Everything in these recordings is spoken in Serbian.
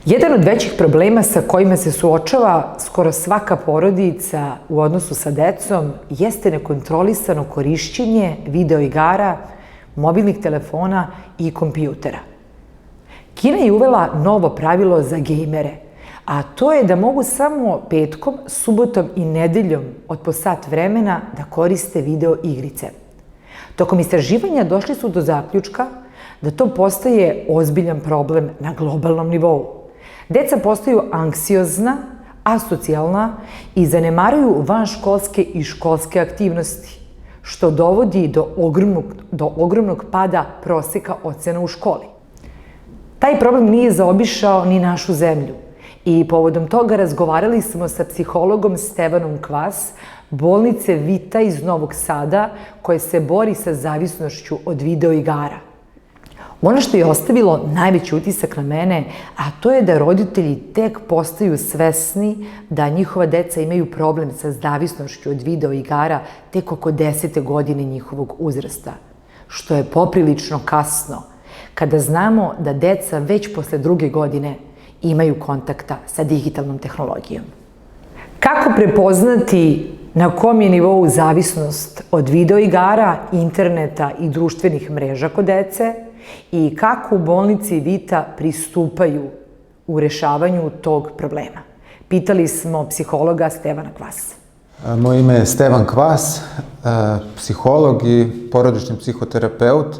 Jedan od većih problema sa kojima se suočava skoro svaka porodica u odnosu sa decom jeste nekontrolisano korišćenje videoigara, mobilnih telefona i kompjutera. Kina je uvela novo pravilo za gejmere, a to je da mogu samo petkom, subotom i nedeljom od po sat vremena da koriste video igrice. Tokom istraživanja došli su do zaključka da to postaje ozbiljan problem na globalnom nivou. Deca postaju anksiozna, asocijalna i zanemaruju vanškolske i školske aktivnosti, što dovodi do ogromnog pada proseka ocena u školi. Taj problem nije zaobišao ni našu zemlju i povodom toga razgovarali smo sa psihologom Stevanom Kvas, bolnice Vita iz Novog Sada, koje se bori sa zavisnošću od videoigara. Ono što je ostavilo najveći utisak na mene, a to je da roditelji tek postaju svesni da njihova deca imaju problem sa zavisnošću od videoigara tek oko 10. godine njihovog uzrasta, što je poprilično kasno, kada znamo da deca već posle 2. godine imaju kontakta sa digitalnom tehnologijom. Kako prepoznati na kom je nivou zavisnost od videoigara, interneta i društvenih mreža kod dece i kako u bolnici Vita pristupaju u rešavanju tog problema? Pitali smo psihologa Stevana Kvasa. Moje ime je Stevan Kvas, psiholog i porodični psihoterapeut.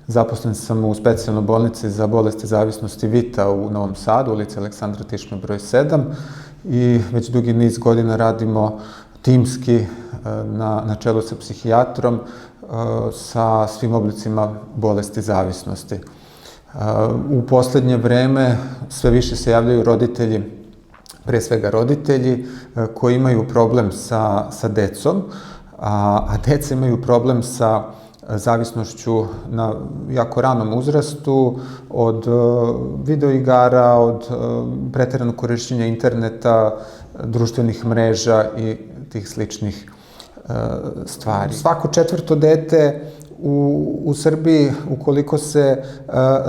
Zaposlen sam u specijalnoj bolnici za bolesti zavisnosti Vita u Novom Sadu, ulica Aleksandra Tišme broj 7, i već dugi niz godina radimo timski na čelu sa psihijatrom sa svim oblicima bolesti zavisnosti. U poslednje vreme sve više se javljaju roditelji, pre svega roditelji, koji imaju problem sa decom, a deca imaju problem sa zavisnošću na jako ranom uzrastu od videoigara, od preteranog korišćenja interneta, društvenih mreža i tih sličnih stvari. Svako 4. dete u Srbiji, ukoliko se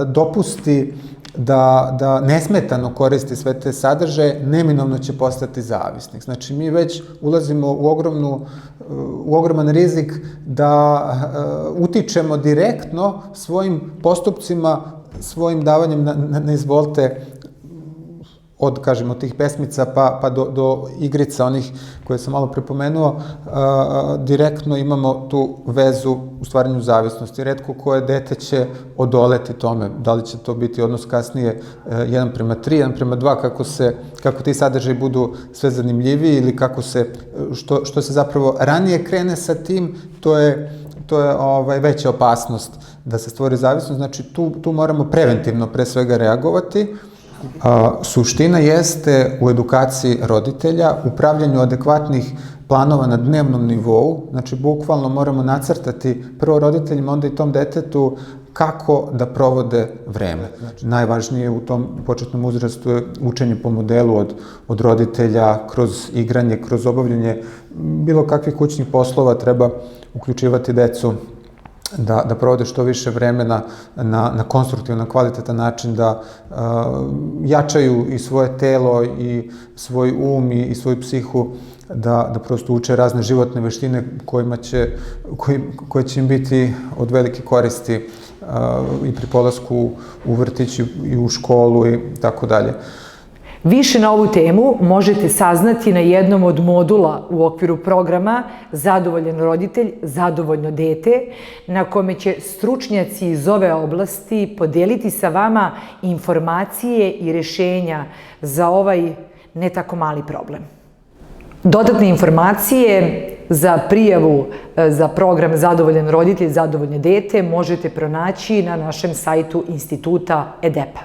dopusti da nesmetano koristi sve te sadržaje, neminovno će postati zavisnik. Znači, mi već ulazimo u ogroman rizik da utičemo direktno svojim postupcima, svojim davanjem na izvolte od tih pesmica pa do igrica, onih koje sam malo prepomenuo, direktno imamo tu vezu u stvaranju zavisnosti. Retko koje dete će odoleti tome, da li će to biti odnos kasnije 1:3, 1:2, kako ti sadržaji budu sve zanimljiviji ili što se zapravo ranije krene sa tim, to je veća opasnost da se stvori zavisnost. Znači, tu moramo preventivno pre svega reagovati. Suština jeste u edukaciji roditelja, u pravljanju adekvatnih planova na dnevnom nivou. Znači, bukvalno moramo nacrtati prvo roditeljima, onda i tom detetu kako da provode vreme. Znači, najvažnije u tom početnom uzrastu je učenje po modelu od roditelja, kroz igranje, kroz obavljanje bilo kakvih kućnih poslova. Treba uključivati decu da provode što više vremena na konstruktivan, kvalitetan način, da jačaju i svoje telo i svoj um i svoju psihu, da prosto uče razne životne veštine koje će im biti od velike koristi i pri polasku u vrtić i u školu i tako dalje. Više na ovu temu možete saznati na jednom od modula u okviru programa Zadovoljan roditelj, zadovoljno dete, na kome će stručnjaci iz ove oblasti podeliti sa vama informacije i rešenja za ovaj ne tako mali problem. Dodatne informacije za prijavu za program Zadovoljan roditelj, zadovoljno dete možete pronaći na našem sajtu Instituta EDEPA.